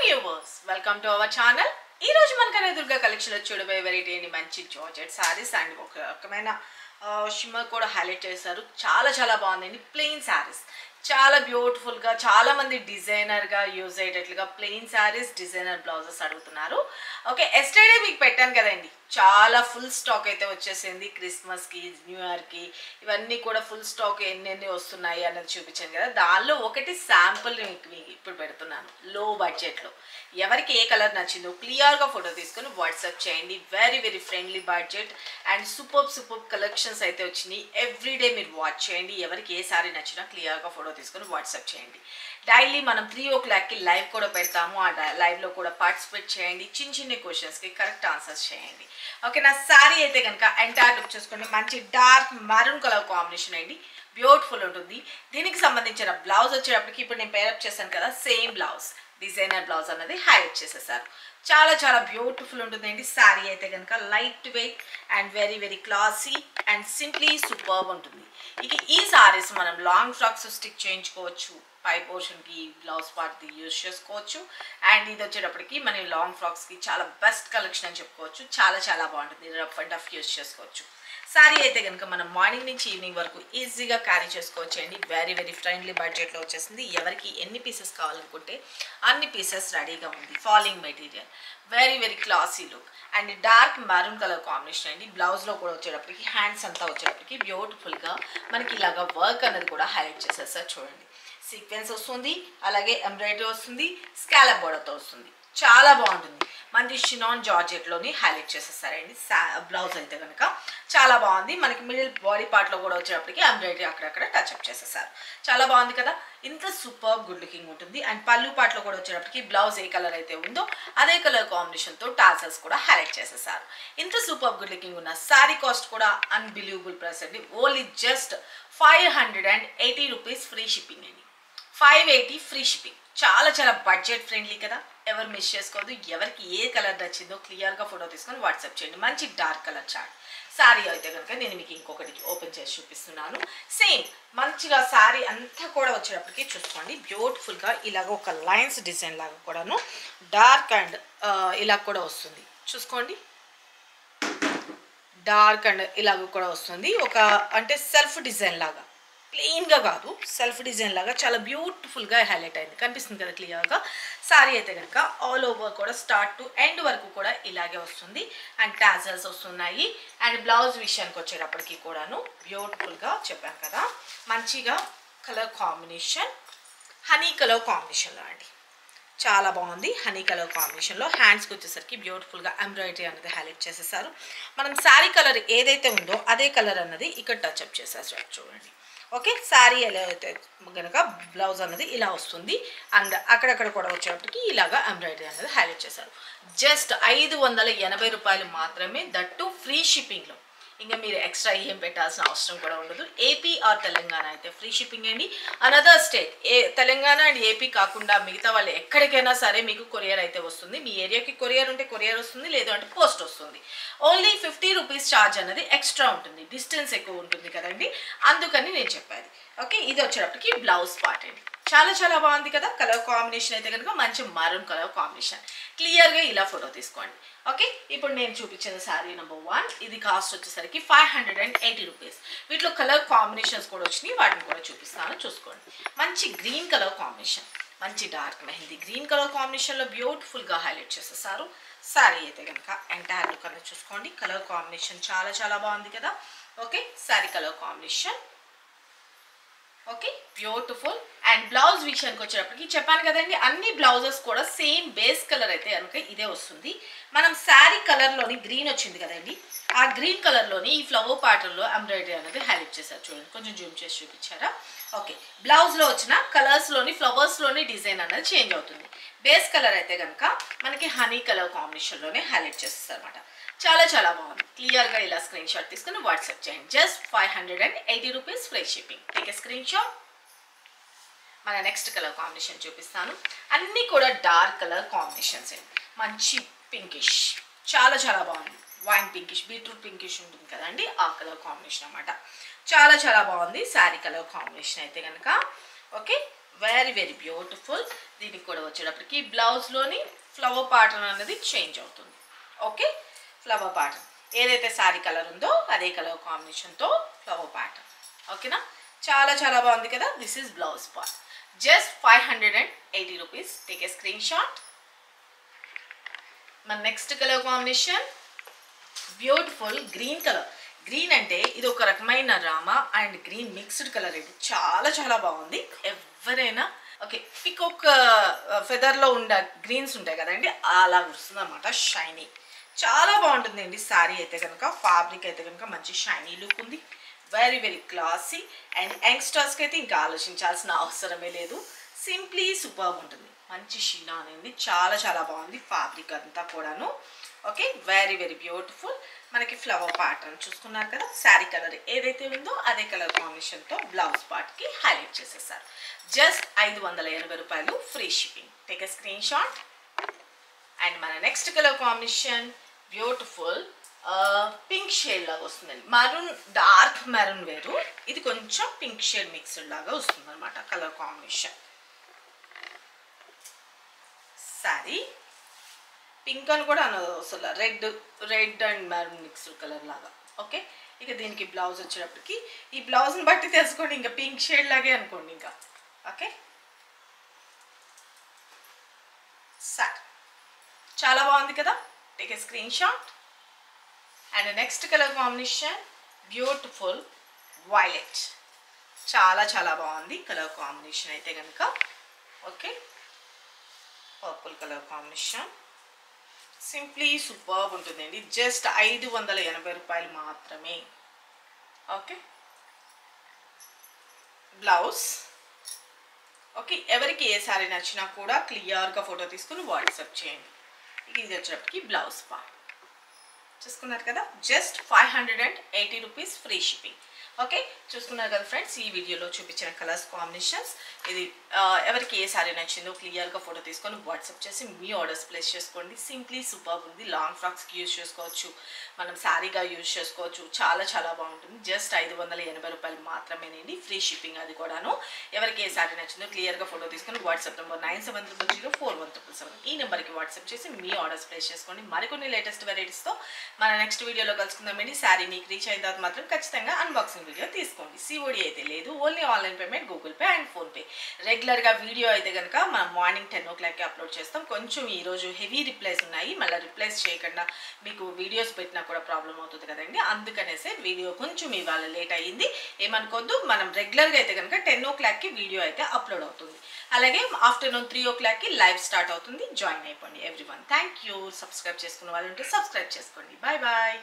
viewers, welcome to our channel. ఈ రోజు మనకనే Durga collection లో చూడబోయే వెరైటీ ఏంటి మంచి జార్జెట్ సారీస్ అండ్ ఒక రకమైన షిమ్మర్ కూడా హైలైట్ చేశారు. చాలా బాగుందండి. ప్లెయిన్ సారీస్ చాలా బ్యూటిఫుల్ గా చాలా మంది డిజైనర్ గా యూజ్ అయ్యేటట్లుగా ప్లెయిన్ సారీస్ డిజైనర్ బ్లౌజెస్ అడుగుతున్నారు. ఓకే, ఎస్టర్డే మీకు పెట్టాను కదండి, చాలా ఫుల్ స్టాక్ అయితే వచ్చేసింది. క్రిస్మస్ కి న్యూ ఇయర్ కి ఇవన్నీ కూడా ఫుల్ స్టాక్ ఎన్ని వస్తున్నాయి అన్నది చూపించాను కదా. దానిలో ఒకటి శాంపుల్ మీకు ఇప్పుడు పెడుతున్నాను లో బడ్జెట్ లో. ఎవరికి ఏ కలర్ నచ్చిందో క్లియర్ గా ఫోటో తీసుకొని వాట్సాప్ చేయండి. Very friendly budget and super collections అయితే వచ్చినాయి. ఎవ్రీడే మీరు వాచ్ చేయండి. ఎవరికి ఏ సారీ నచ్చినా క్లియర్ గా ఫోటో తీసుకొని వాట్సాప్ చేయండి. డైలీ మనం 3 o'clock కి లైవ్ కూడా పెడతాము. ఆ లైవ్ లో కూడా పార్టిసిపేట్ చేయండి. చిన్న క్వశ్చన్స్ కి కరెక్ట్ ఆన్సర్స్ చేయండి. ఓకే, నా సారీ అయితే కనుక ఎంటైర్ లుక్ చూసుకోండి. మంచి డార్క్ మరూన్ కలర్ కాంబినేషన్ అండి, బ్యూటిఫుల్ ఉంటుంది. దీనికి సంబంధించిన బ్లౌజ్ వచ్చేటప్పటికి ఇప్పుడు నేను పేరప్ చేశాను కదా, సేమ్ బ్లౌజ్ డిజైనర్ బ్లౌజ్ అన్నది హైలైట్ చేసేసారు. చాలా బ్యూటిఫుల్ ఉంటుందండి. శారీ అయితే కనుక light weight and very classy and simply superb ఉంటుంది. ఇక ఈ సారీస్ మనం లాంగ్ ఫ్రాక్స్ స్టిక్ చేయించుకోవచ్చు. పై పోర్షన్కి బ్లౌజ్ పార్ట్ యూజ్ చేసుకోవచ్చు. అండ్ ఇది వచ్చేటప్పటికి మన లాంగ్ ఫ్రాక్స్కి చాలా బెస్ట్ కలెక్షన్ అని చెప్పుకోవచ్చు. చాలా బాగుంటుంది. రఫ్ అండ్ టఫ్ యూజ్ చేసుకోవచ్చు. సారీ అయితే కనుక మనం మార్నింగ్ నుంచి ఈవినింగ్ వరకు ఈజీగా క్యారీ చేసుకోవచ్చు అండి. వెరీ ఫ్రెండ్లీ బడ్జెట్లో వచ్చేసింది. ఎవరికి ఎన్ని పీసెస్ కావాలనుకుంటే అన్ని పీసెస్ రెడీగా ఉంది. Falling material, very classy look and dark maroon colour combination అండి. బ్లౌజ్లో కూడా వచ్చేటప్పటికి హ్యాండ్స్ అంతా వచ్చేటప్పటికి బ్యూటిఫుల్గా మనకి ఇలాగా వర్క్ అనేది కూడా హైలైట్ చేసేసారు. చూడండి, సీక్వెన్స్ వస్తుంది, అలాగే ఎంబ్రాయిడరీ వస్తుంది, స్కాలప్ బోర్డర్తో వస్తుంది. చాలా బాగుంటుంది. మంచి షినాన్ జార్జెట్లోని హైలైట్ చేసేస్తారండి. బ్లౌజ్ అయితే కనుక చాలా బాగుంది. మనకి మిడిల్ బాడీ పార్ట్లో కూడా వచ్చేటప్పటికి ఎంబ్రాయిడరీ అక్కడక్కడ టచ్అప్ చేసేసారు. చాలా బాగుంది కదా. ఇంత సూపర్ గుడ్ లుకింగ్ ఉంటుంది. అండ్ పళ్ళు పార్ట్లో కూడా వచ్చేటప్పటికి బ్లౌజ్ ఏ కలర్ అయితే ఉందో అదే కలర్ కాంబినేషన్తో టాసల్స్ కూడా హైలైట్ చేసేసారు. ఇంత సూపర్ గుడ్ లుకింగ్ ఉన్న శారీ కాస్ట్ కూడా అన్బిలీవబుల్ ప్రైస్ అండి. Only just 580 rupees free shipping అండి. 580 ఫ్రీ షిప్పింగ్. చాలా బడ్జెట్ ఫ్రెండ్లీ కదా. ఎవరు మిస్ చేసుకోవద్దు. ఎవరికి ఏ కలర్ నచ్చిందో క్లియర్గా ఫోటో తీసుకొని వాట్సాప్ చేయండి. మంచి డార్క్ కలర్ చార్ట్ శారీ అయితే కనుక నేను మీకు ఇంకొకటి ఓపెన్ చేసి చూపిస్తున్నాను. సేమ్ మంచిగా శారీ అంతా కూడా వచ్చేటప్పటికి చూసుకోండి, బ్యూటిఫుల్గా ఇలాగ ఒక లైన్స్ డిజైన్ లాగా కూడాను డార్క్ అండ్ ఇలా కూడా వస్తుంది. చూసుకోండి, డార్క్ అండ్ ఇలాగ కూడా వస్తుంది. ఒక అంటే సెల్ఫ్ డిజైన్ లాగా, ప్లెయిన్గా కాదు, సెల్ఫ్ డిజైన్ లాగా చాలా బ్యూటిఫుల్గా హైలైట్ అయింది. కనిపిస్తుంది కదా క్లియర్గా. శారీ అయితే కనుక ఆల్ ఓవర్ కూడా స్టార్ట్ టు ఎండ్ వరకు కూడా ఇలాగే వస్తుంది. అండ్ టాజల్స్ వస్తున్నాయి. అండ్ బ్లౌజ్ విషయానికి వచ్చేటప్పటికి కూడాను బ్యూటిఫుల్గా చెప్పాను కదా, మంచిగా కలర్ కాంబినేషన్ హనీ కలర్ కాంబినేషన్లో అండి. చాలా బాగుంది. హనీ కలర్ కాంబినేషన్లో హ్యాండ్స్కి వచ్చేసరికి బ్యూటిఫుల్గా ఎంబ్రాయిడరీ అనేది హైలైట్ చేసేసారు. మనం శారీ కలర్ ఏదైతే ఉందో అదే కలర్ అన్నది ఇక్కడ టచ్అప్ చేసేసారు. చూడండి, ఓకే. శారీ ఎలా అయితే కనుక బ్లౌజ్ అన్నది ఇలా వస్తుంది. అండ్ అక్కడక్కడ కూడా వచ్చేటప్పటికి ఇలాగా ఎంబ్రాయిడరీ అనేది హైలైట్ చేశారు. జస్ట్ 580 రూపాయలు మాత్రమే, దట్టు ఫ్రీ షిప్పింగ్లో. ఇంకా మీరు ఎక్స్ట్రా ఏం పెట్టాల్సిన అవసరం కూడా ఉండదు. ఏపీ ఆర్ తెలంగాణ అయితే ఫ్రీ షిప్పింగ్ అండి. Another state Telangana and AP కాకుండా మిగతా వాళ్ళు ఎక్కడికైనా సరే మీకు కొరియర్ అయితే వస్తుంది. మీ ఏరియాకి కొరియర్ ఉంటే కొరియర్ వస్తుంది, లేదు అంటే పోస్ట్ వస్తుంది. ఓన్లీ 50 రూపీస్ ఛార్జ్ అనేది ఎక్స్ట్రా ఉంటుంది. డిస్టెన్స్ ఎక్కువ ఉంటుంది కదండి, అందుకని నేను చెప్పాను. ఓకే, ఇది వచ్చేటప్పటికి బ్లౌజ్ పార్ట్ అండి. చాలా బాగుంది కదా. కలర్ కాంబినేషన్ అయితే కనుక మంచి మరూన్ కలర్ కాంబినేషన్. క్లియర్గా ఇలా ఫోటో తీసుకోండి. ఓకే, ఇప్పుడు నేను చూపించిన శారీ నెంబర్ 1. ఇది కాస్ట్ వచ్చేసరికి 580 రూపీస్. వీటిలో కలర్ కాంబినేషన్స్ కూడా వచ్చినాయి, వాటిని కూడా చూపిస్తాను. చూసుకోండి, మంచి గ్రీన్ కలర్ కాంబినేషన్, మంచి డార్క్ మెహందీ గ్రీన్ కలర్ కాంబినేషన్లో బ్యూటిఫుల్గా హైలైట్ చేసేసారు. శారీ అయితే కనుక ఎంటైర్ లుక్ అనేది చూసుకోండి. కలర్ కాంబినేషన్ చాలా బాగుంది కదా. Okay, sari colour combination okay, beautiful. And blouse విషయానికి వచ్చేటప్పటికి చెప్పాను కదండి, అన్ని బ్లౌజెస్ కూడా సేమ్ బేస్ కలర్ అయితే కనుక ఇదే వస్తుంది. మనం శారీ కలర్లోని గ్రీన్ వచ్చింది కదండి, ఆ గ్రీన్ కలర్లోని ఈ ఫ్లవర్ ప్యాటర్న్లో ఎంబ్రాయిడరీ అనేది హైలైట్ చేశారు. చూడండి, కొంచెం జూమ్ చేసి చూపించారా. ఓకే, బ్లౌజ్లో వచ్చిన కలర్స్లోని ఫ్లవర్స్లోని డిజైన్ అనేది చేంజ్ అవుతుంది. బేస్ కలర్ అయితే కనుక మనకి హనీ కలర్ కాంబినేషన్లోనే హైలైట్ చేస్తారు అనమాట. చాలా బాగుంది. క్లియర్గా ఇలా స్క్రీన్ షాట్ తీసుకుని వాట్సాప్ చేయండి. Just 580 rupees free shipping. Take a screenshot. మన నెక్స్ట్ కలర్ కాంబినేషన్ చూపిస్తాను. అన్నీ కూడా డార్క్ కలర్ కాంబినేషన్స్ అండి. మంచి పింకిష్, చాలా బాగుంది. వైన్ పింకిష్, బీట్రూట్ పింకిష్ ఉంటుంది కదండి, ఆ కలర్ కాంబినేషన్ అనమాట. చాలా బాగుంది శారీ కలర్ కాంబినేషన్ అయితే కనుక. Okay, very very beautiful. దీనికి కూడా వచ్చేటప్పటికి బ్లౌజ్లోని ఫ్లవర్ ప్యాటర్న్ అనేది చేంజ్ అవుతుంది. ఓకే, ఫ్లవర్ ప్యాటర్న్ ఏదైతే శారీ కలర్ ఉందో అదే కలర్ కాంబినేషన్తో ఫ్లవర్ ప్యాటర్న్. ఓకేనా, చాలా చాలా బాగుంది కదా. This is blouse part. Just 580 rupees. Take a screenshot. మన next colour combination beautiful green colour. Green అంటే ఇది ఒక రకమైన రామా అండ్ గ్రీన్ మిక్స్డ్ కలర్. ఇది చాలా చాలా బాగుంది. ఎవరైనా ఓకే పికాక్ ఫెదర్లో ఉండే గ్రీన్స్ ఉంటాయి కదండి, అలా వస్తుంది అనమాట. షైనీ చాలా బాగుంటుందండి శారీ అయితే కనుక. ఫ్యాబ్రిక్ అయితే కనుక మంచి షైనీ లుక్ ఉంది. వెరీ వెరీ క్లాసీ అండ్ యంగ్స్టర్స్కి అయితే ఇంకా ఆలోచించాల్సిన అవసరమే లేదు. సింప్లీ సూపర్బ్ ఉంటుంది. మంచి షీనా అనేది చాలా చాలా బాగుంది ఫ్యాబ్రిక్ అంతా కూడాను. Okay, very very beautiful. మనకి ఫ్లవర్ ప్యాటర్న్ చూసుకున్నారు కదా. శారీ కలర్ ఏదైతే ఉందో అదే కలర్ కాంబినేషన్తో బ్లౌజ్ పార్ట్కి హైలైట్ చేసేసారు. జస్ట్ 580 రూపాయలు, free shipping. Take a screenshot. And మన next colour combination beautiful pink shade లాగా వస్తుందండి. మరూన్, డార్క్ మెరూన్ వేరు, ఇది కొంచెం పింక్ షేడ్ మిక్స్డ్ లాగా వస్తుంది అనమాట కలర్ కాంబినేషన్. శారీ పింక్ అని కూడా అనదు అసలు, red and maroon mixed colour లాగా. ఓకే, ఇక దీనికి బ్లౌజ్ వచ్చేటప్పటికి ఈ బ్లౌజ్ని బట్టి తెలుసుకోండి, ఇంకా పింక్ షేడ్ లాగే అనుకోండి ఇంకా. ఓకే, సార్ చాలా బాగుంది కదా. Take a screenshot. And next colour combination beautiful violet. చాలా చాలా బాగుంది కలర్ కాంబినేషన్ అయితే కనుక. Okay, purple colour combination simply superb ఉంటుందండి. జస్ట్ 580 రూపాయలు మాత్రమే. Okay, blouse. ఓకే, ఎవరికి ఏ శారీ నచ్చినా కూడా క్లియర్గా ఫోటో తీసుకుని వాట్సాప్ చేయండి. ఇది వచ్చేటప్పటికి బ్లౌజ్ పార్ట్ చూసుకున్నారు కదా. Just 580 rupees, free shipping. Okay, చూసుకున్నారు కదా ఫ్రెండ్స్, ఈ వీడియోలో చూపించిన కలర్స్ కాంబినేషన్స్. ఇది ఎవరికి ఏ శారీ నచ్చిందో క్లియర్గా ఫోటో తీసుకొని వాట్సాప్ చేసి మీ ఆర్డర్స్ ప్లేస్ చేసుకోండి. సింప్లీ సూపర్బ్ ఉంది. లాంగ్ ఫ్రాక్స్కి యూజ్ చేసుకోవచ్చు, మనం శారీగా యూజ్ చేసుకోవచ్చు. చాలా చాలా బాగుంటుంది. జస్ట్ 580 రూపాయలు మాత్రమేనండి, ఫ్రీ షిప్పింగ్ అది కూడాను. ఎవరికి ఏ శారీ నచ్చిందో క్లియర్గా ఫోటో తీసుకొని వాట్సాప్ నెంబర్ 9700041777 ఈ నెంబర్కి వాట్సాప్ చేసి మీ ఆర్డర్స్ ప్లేస్ చేసుకోండి. మరికొన్ని లేటెస్ట్ వెరైటీస్తో మన నెక్స్ట్ వీడియోలో కలుసుకుందామండి. శారీ మీకు రీచ్ అయిన తర్వాత మాత్రం ఖచ్చితంగా అన్బాక్సింగ్ వీడియో తీసుకోండి. సిఓడి అయితే లేదు, only online payment, Google pay and PhonePe. రెగ్యులర్గా వీడియో అయితే కనుక మనం మార్నింగ్ 10 o'clockకి అప్లోడ్ చేస్తాం. కొంచెం ఈరోజు హెవీ రిప్లైస్ ఉన్నాయి, మళ్ళీ రిప్లైస్ చేయకుండా మీకు వీడియోస్ పెట్టినా కూడా ప్రాబ్లం అవుతుంది కదండి. అందుకనేసే వీడియో కొంచెం ఇవాళ లేట్ అయ్యింది, ఏమనుకోద్దు. మనం రెగ్యులర్గా అయితే కనుక 10 o'clockకి వీడియో అయితే అప్లోడ్ అవుతుంది. అలాగే ఆఫ్టర్నూన్ 3 o'clockకి లైవ్ స్టార్ట్ అవుతుంది. జాయిన్ అయిపోండి ఎవ్రీవన్. Thank you. సబ్స్క్రైబ్ చేసుకున్న వాళ్ళు ఉంటే సబ్స్క్రైబ్ చేసుకోండి. Bye bye.